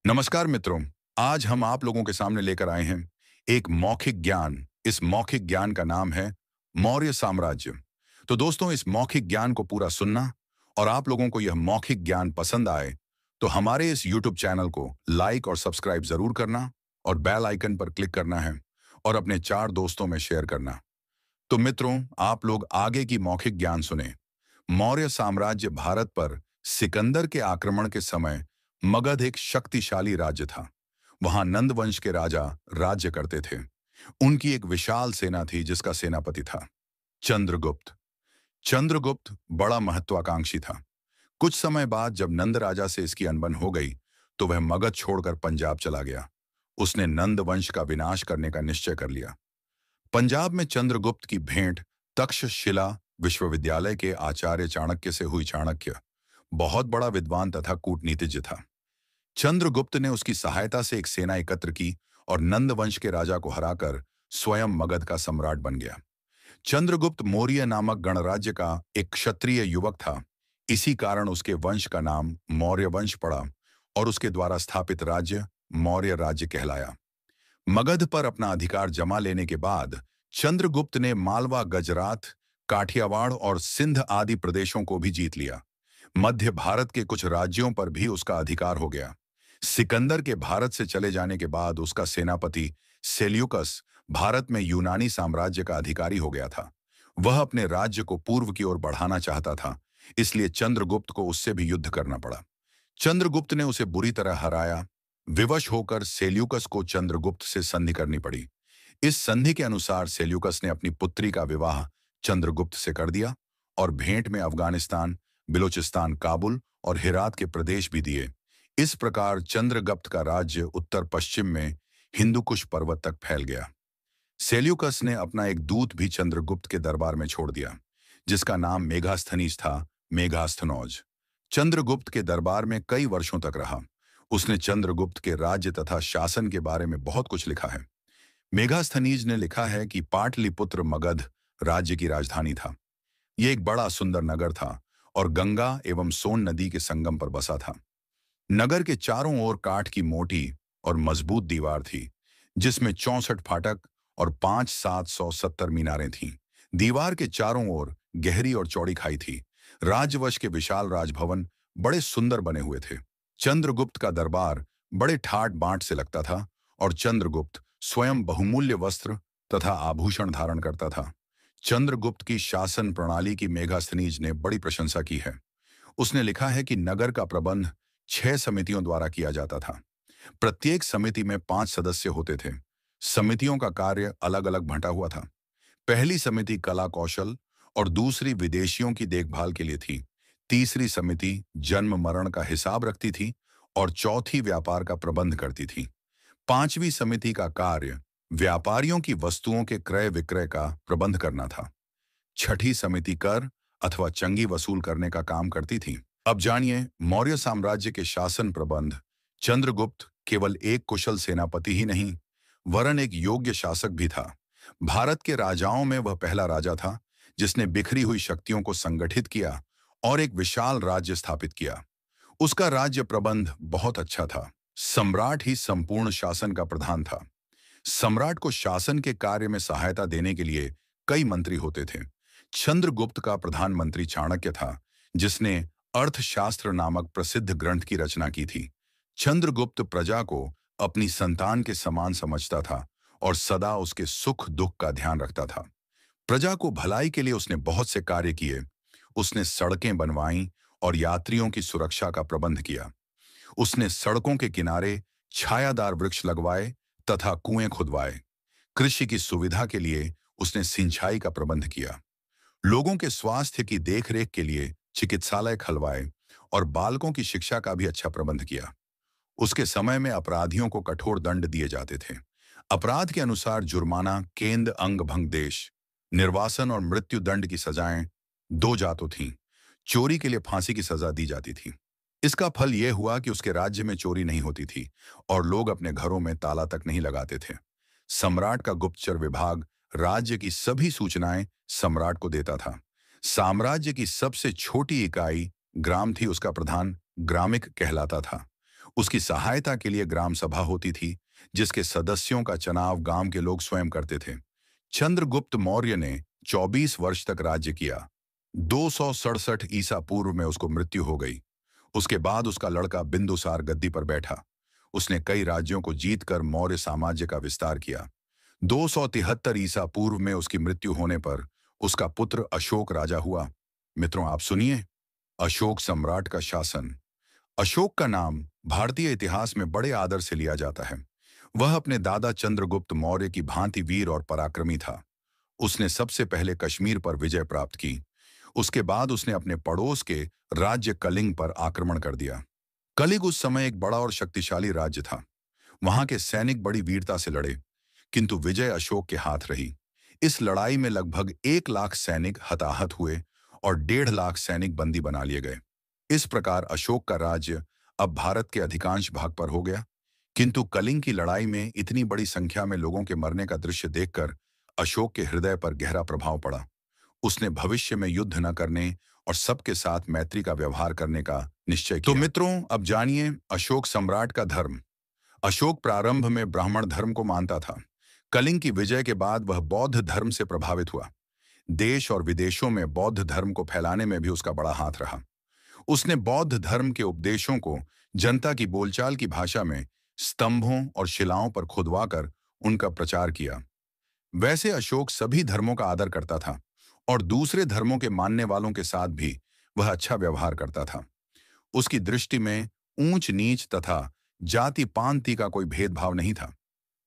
नमस्कार मित्रों। आज हम आप लोगों के सामने लेकर आए हैं एक मौखिक ज्ञान। इस मौखिक ज्ञान का नाम है मौर्य साम्राज्य। तो दोस्तों, इस मौखिक ज्ञान को पूरा सुनना और आप लोगों को यह मौखिक ज्ञान पसंद आए तो हमारे इस YouTube चैनल को लाइक और सब्सक्राइब जरूर करना और बेल आइकन पर क्लिक करना है और अपने 4 दोस्तों में शेयर करना। तो मित्रों, आप लोग आगे की मौखिक ज्ञान सुने। मौर्य साम्राज्य भारत पर सिकंदर के आक्रमण के समय मगध एक शक्तिशाली राज्य था। वहां नंद वंश के राजा राज्य करते थे। उनकी एक विशाल सेना थी जिसका सेनापति था चंद्रगुप्त। चंद्रगुप्त बड़ा महत्वाकांक्षी था। कुछ समय बाद जब नंद राजा से इसकी अनबन हो गई तो वह मगध छोड़कर पंजाब चला गया। उसने नंद वंश का विनाश करने का निश्चय कर लिया। पंजाब में चंद्रगुप्त की भेंट तक्षशिला विश्वविद्यालय के आचार्य चाणक्य से हुई। चाणक्य बहुत बड़ा विद्वान तथा कूटनीतिज्ञ था। चंद्रगुप्त ने उसकी सहायता से एक सेना एकत्र की और नंद वंश के राजा को हराकर स्वयं मगध का सम्राट बन गया। चंद्रगुप्त मौर्य नामक गणराज्य का एक क्षत्रिय युवक था। इसी कारण उसके वंश का नाम मौर्य वंश पड़ा और उसके द्वारा स्थापित राज्य मौर्य राज्य कहलाया। मगध पर अपना अधिकार जमा लेने के बाद चंद्रगुप्त ने मालवा, गजरात, काठियावाड़ और सिंध आदि प्रदेशों को भी जीत लिया। मध्य भारत के कुछ राज्यों पर भी उसका अधिकार हो गया। सिकंदर के भारत से चले जाने के बाद उसका सेनापति सेल्यूकस भारत में यूनानी साम्राज्य का अधिकारी हो गया था। वह अपने राज्य को पूर्व की ओर बढ़ाना चाहता था, इसलिए चंद्रगुप्त को उससे भी युद्ध करना पड़ा। चंद्रगुप्त ने उसे बुरी तरह हराया। विवश होकर सेल्यूकस को चंद्रगुप्त से संधि करनी पड़ी। इस संधि के अनुसार सेल्यूकस ने अपनी पुत्री का विवाह चंद्रगुप्त से कर दिया और भेंट में अफगानिस्तान, बिलोचिस्तान, काबुल और हेरात के प्रदेश भी दिए। इस प्रकार चंद्रगुप्त का राज्य उत्तर पश्चिम में हिंदुकुश पर्वत तक फैल गया। सेल्यूकस ने अपना एक दूत भी चंद्रगुप्त के दरबार में छोड़ दिया, जिसका नाम मेगास्थनीज था, मेगास्थनोज। चंद्रगुप्त के दरबार में कई वर्षों तक रहा। उसने चंद्रगुप्त के राज्य तथा शासन के बारे में बहुत कुछ लिखा है। मेगास्थनीज ने लिखा है कि पाटलिपुत्र मगध राज्य की राजधानी था। यह एक बड़ा सुंदर नगर था और गंगा एवं सोन नदी के संगम पर बसा था। नगर के चारों ओर काठ की मोटी और मजबूत दीवार थी, जिसमें 64 फाटक और 5,770 मीनारें थीं। दीवार के चारों ओर गहरी और चौड़ी खाई थी। राजवंश के विशाल राजभवन बड़े सुंदर बने हुए थे। चंद्रगुप्त का दरबार बड़े ठाट बांट से लगता था और चंद्रगुप्त स्वयं बहुमूल्य वस्त्र तथा आभूषण धारण करता था। चंद्रगुप्त की शासन प्रणाली की मेगास्थनीज ने बड़ी प्रशंसा की है। उसने लिखा है कि नगर का प्रबंध 6 समितियों द्वारा किया जाता था। प्रत्येक समिति में 5 सदस्य होते थे। समितियों का कार्य अलग अलग बंटा हुआ था। पहली समिति कला कौशल और दूसरी विदेशियों की देखभाल के लिए थी। तीसरी समिति जन्म मरण का हिसाब रखती थी और चौथी व्यापार का प्रबंध करती थी। पांचवी समिति का कार्य व्यापारियों की वस्तुओं के क्रय विक्रय का प्रबंध करना था। छठी समिति कर अथवा चंगी वसूल करने का काम करती थी। अब जानिए मौर्य साम्राज्य के शासन प्रबंध। चंद्रगुप्त केवल एक कुशल सेनापति ही नहीं, वरन एक योग्य शासक भी था। भारत के राजाओं में वह पहला राजा था जिसने बिखरी हुई शक्तियों को संगठित किया और एक विशाल राज्य स्थापित किया। उसका राज्य प्रबंध बहुत अच्छा था। सम्राट ही संपूर्ण शासन का प्रधान था। सम्राट को शासन के कार्य में सहायता देने के लिए कई मंत्री होते थे। चंद्रगुप्त का प्रधानमंत्री चाणक्य था, जिसने अर्थशास्त्र नामक प्रसिद्ध ग्रंथ की रचना की थी। चंद्रगुप्त प्रजा को अपनी संतान के समान समझता था और सदा उसके सुख दुख का ध्यान रखता था। प्रजा को भलाई के लिए उसने बहुत से कार्य किए। उसने सड़कें बनवाईं और यात्रियों की सुरक्षा का प्रबंध किया। उसने सड़कों के किनारे छायादार वृक्ष लगवाए तथा कुएं खुदवाए। कृषि की सुविधा के लिए उसने सिंचाई का प्रबंध किया। लोगों के स्वास्थ्य की देखरेख के लिए चिकित्सालय खलवाए और बालकों की शिक्षा का भी अच्छा प्रबंध किया। उसके समय में अपराधियों को कठोर दंड दिए जाते थे। अपराध के अनुसार जुर्माना, केंद, अंग भंग देश, निर्वासन और मृत्यु दंड की सजाएं 2 जातों थीं। चोरी के लिए फांसी की सजा दी जाती थी। इसका फल यह हुआ कि उसके राज्य में चोरी नहीं होती थी और लोग अपने घरों में ताला तक नहीं लगाते थे। सम्राट का गुप्तचर विभाग राज्य की सभी सूचनाएं सम्राट को देता था। साम्राज्य की सबसे छोटी इकाई ग्राम थी। उसका प्रधान ग्रामिक कहलाता था। उसकी सहायता के लिए ग्राम सभा होती थी, जिसके सदस्यों का चुनाव गांव के लोग स्वयं करते थे। चंद्रगुप्त मौर्य ने 24 वर्ष तक राज्य किया। 267 ईसा पूर्व में उसको मृत्यु हो गई। उसके बाद उसका लड़का बिंदुसार गद्दी पर बैठा। उसने कई राज्यों को जीतकर मौर्य साम्राज्य का विस्तार किया। 273 ईसा पूर्व में उसकी मृत्यु होने पर उसका पुत्र अशोक राजा हुआ। मित्रों, आप सुनिए, अशोक सम्राट का शासन। अशोक का नाम भारतीय इतिहास में बड़े आदर से लिया जाता है। वह अपने दादा चंद्रगुप्त मौर्य की भांति वीर और पराक्रमी था। उसने सबसे पहले कश्मीर पर विजय प्राप्त की। उसके बाद उसने अपने पड़ोस के राज्य कलिंग पर आक्रमण कर दिया। कलिंग उस समय एक बड़ा और शक्तिशाली राज्य था। वहां के सैनिक बड़ी वीरता से लड़े, किंतु विजय अशोक के हाथ रही। इस लड़ाई में लगभग 1 लाख सैनिक हताहत हुए और 1.5 लाख सैनिक बंदी बना लिए गए। इस प्रकार अशोक का राज्य अब भारत के अधिकांश भाग पर हो गया। किंतु कलिंग की लड़ाई में इतनी बड़ी संख्या में लोगों के मरने का दृश्य देखकर अशोक के हृदय पर गहरा प्रभाव पड़ा। उसने भविष्य में युद्ध न करने और सबके साथ मैत्री का व्यवहार करने का निश्चय किया। तो मित्रों, अब जानिए अशोक सम्राट का धर्म। अशोक प्रारंभ में ब्राह्मण धर्म को मानता था। कलिंग की विजय के बाद वह बौद्ध धर्म से प्रभावित हुआ। देश और विदेशों में बौद्ध धर्म को फैलाने में भी उसका बड़ा हाथ रहा। उसने बौद्ध धर्म के उपदेशों को जनता की बोलचाल की भाषा में स्तंभों और शिलाओं पर खुदवाकर उनका प्रचार किया। वैसे अशोक सभी धर्मों का आदर करता था और दूसरे धर्मों के मानने वालों के साथ भी वह अच्छा व्यवहार करता था। उसकी दृष्टि में ऊंच नीच तथा जाति पांति का कोई भेदभाव नहीं था।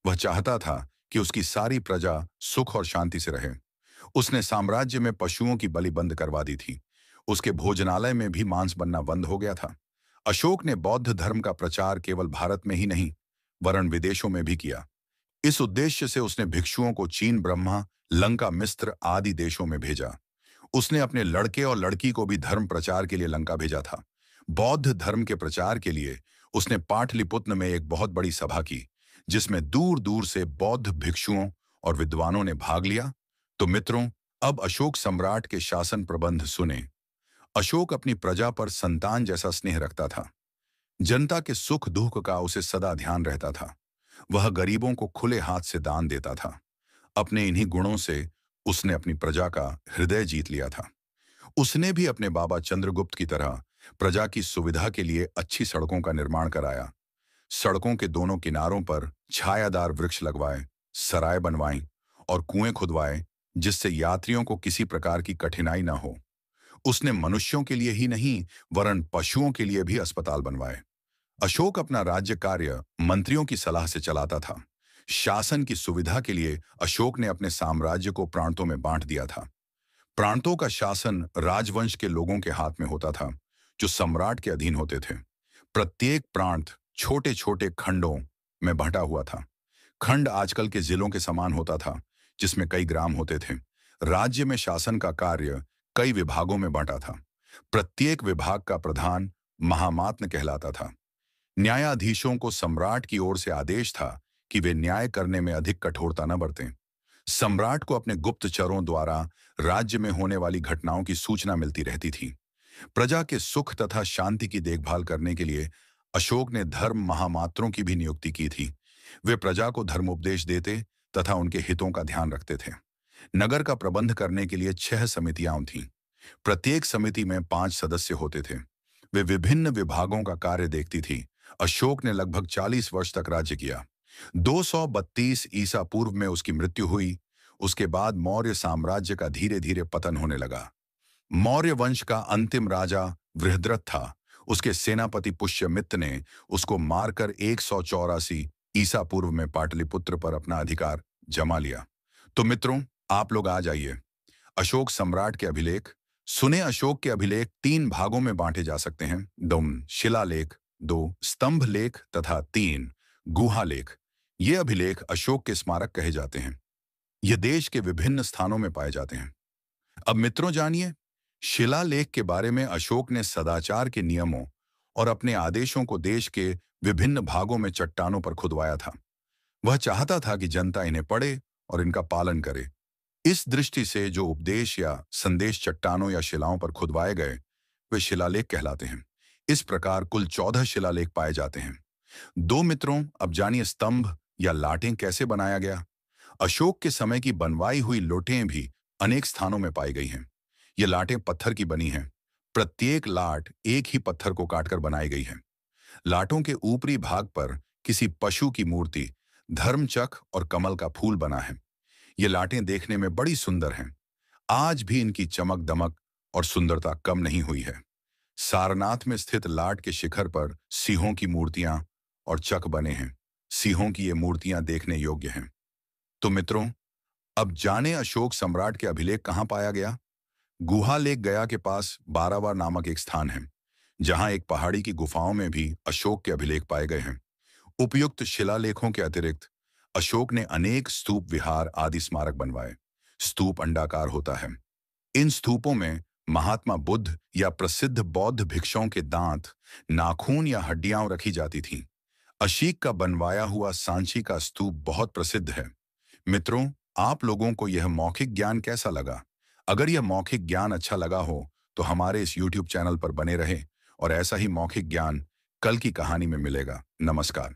वह चाहता था कि उसकी सारी प्रजा सुख और शांति से रहे। उसने साम्राज्य में पशुओं की बलि बंद करवा दी थी। उसके भोजनालय में भी मांस बनना बंद हो गया था। अशोक ने बौद्ध धर्म का प्रचार केवल भारत में ही नहीं, वरन विदेशों में भी किया। इस उद्देश्य से उसने भिक्षुओं को चीन, ब्रह्मा, लंका, मिस्र आदि देशों में भेजा। उसने अपने लड़के और लड़की को भी धर्म प्रचार के लिए लंका भेजा था। बौद्ध धर्म के प्रचार के लिए उसने पाटलिपुत्र में एक बहुत बड़ी सभा की, जिसमें दूर दूर से बौद्ध भिक्षुओं और विद्वानों ने भाग लिया। तो मित्रों, अब अशोक सम्राट के शासन प्रबंध सुने। अशोक अपनी प्रजा पर संतान जैसा स्नेह रखता था। जनता के सुख दुख का उसे सदा ध्यान रहता था। वह गरीबों को खुले हाथ से दान देता था। अपने इन्हीं गुणों से उसने अपनी प्रजा का हृदय जीत लिया था। उसने भी अपने बाबा चंद्रगुप्त की तरह प्रजा की सुविधा के लिए अच्छी सड़कों का निर्माण कराया। सड़कों के दोनों किनारों पर छायादार वृक्ष लगवाए, सराय बनवाई और कुएं खुदवाए, जिससे यात्रियों को किसी प्रकार की कठिनाई न हो। उसने मनुष्यों के लिए ही नहीं, वरन पशुओं के लिए भी अस्पताल बनवाए। अशोक अपना राज्य कार्य मंत्रियों की सलाह से चलाता था। शासन की सुविधा के लिए अशोक ने अपने साम्राज्य को प्रांतों में बांट दिया था। प्रांतों का शासन राजवंश के लोगों के हाथ में होता था, जो सम्राट के अधीन होते थे। प्रत्येक प्रांत छोटे छोटे खंडों में बंटा हुआ था। खंड आजकल के जिलों के समान होता था, जिसमें कई ग्राम होते थे। राज्य में शासन का कार्य कई विभागों में बांटा था। प्रत्येक विभाग का प्रधान महामात्म कहलाता था। न्यायाधीशों को सम्राट की ओर से आदेश था कि वे न्याय करने में अधिक कठोरता न बरतें। सम्राट को अपने गुप्तचरों द्वारा राज्य में होने वाली घटनाओं की सूचना मिलती रहती थी। प्रजा के सुख तथा शांति की देखभाल करने के लिए अशोक ने धर्म महामात्रों की भी नियुक्ति की थी। वे प्रजा को धर्मोपदेश देते तथा उनके हितों का ध्यान रखते थे। नगर का प्रबंध करने के लिए 6 समितियां थीं। प्रत्येक समिति में 5 सदस्य होते थे। वे विभिन्न विभागों का कार्य देखती थी। अशोक ने लगभग 40 वर्ष तक राज्य किया। 232 ईसा पूर्व में उसकी मृत्यु हुई। उसके बाद मौर्य साम्राज्य का धीरे धीरे पतन होने लगा। मौर्य वंश का अंतिम राजा वृहद्रथ था। उसके सेनापति पुष्यमित्र ने उसको मारकर 184 ईसा पूर्व में पाटलिपुत्र पर अपना अधिकार जमा लिया। तो मित्रों, आप लोग आ जाइए। अशोक सम्राट के अभिलेख सुने। अशोक के अभिलेख 3 भागों में बांटे जा सकते हैं। 1 शिलालेख, 2 स्तंभ लेख तथा 3 गुहा लेख। ये अभिलेख अशोक के स्मारक कहे जाते हैं। ये देश के विभिन्न स्थानों में पाए जाते हैं। अब मित्रों जानिए, शिलालेख के बारे में अशोक ने सदाचार के नियमों और अपने आदेशों को देश के विभिन्न भागों में चट्टानों पर खुदवाया था। वह चाहता था कि जनता इन्हें पढ़े और इनका पालन करे। इस दृष्टि से जो उपदेश या संदेश चट्टानों या शिलाओं पर खुदवाए गए, वे शिलालेख कहलाते हैं। इस प्रकार कुल 14 शिलालेख पाए जाते हैं। दो मित्रों, अब जानिए स्तंभ या लाटें कैसे बनाया गया। अशोक के समय की बनवाई हुई लोटें भी अनेक स्थानों में पाई गई हैं। ये लाटें पत्थर की बनी हैं। प्रत्येक लाट एक ही पत्थर को काटकर बनाई गई है। लाटों के ऊपरी भाग पर किसी पशु की मूर्ति, धर्मचक्र और कमल का फूल बना है। ये लाटें देखने में बड़ी सुंदर हैं। आज भी इनकी चमक दमक और सुंदरता कम नहीं हुई है। सारनाथ में स्थित लाट के शिखर पर सिंहों की मूर्तियां और चक बने हैं। सिंहों की ये मूर्तियां देखने योग्य हैं। तो मित्रों, अब जाने अशोक सम्राट के अभिलेख कहाँ पाया गया। गुहा लेक गया के पास बारावार नामक एक स्थान है, जहां एक पहाड़ी की गुफाओं में भी अशोक के अभिलेख पाए गए हैं। उपयुक्त शिलालेखों के अतिरिक्त अशोक ने अनेक स्तूप, विहार आदि स्मारक बनवाए। स्तूप अंडाकार होता है। इन स्तूपों में महात्मा बुद्ध या प्रसिद्ध बौद्ध भिक्षुओं के दांत, नाखून या हड्डियां रखी जाती थीं। अशीक का बनवाया हुआ सांची का स्तूप बहुत प्रसिद्ध है। मित्रों, आप लोगों को यह मौखिक ज्ञान कैसा लगा? अगर यह मौखिक ज्ञान अच्छा लगा हो तो हमारे इस YouTube चैनल पर बने रहें और ऐसा ही मौखिक ज्ञान कल की कहानी में मिलेगा। नमस्कार।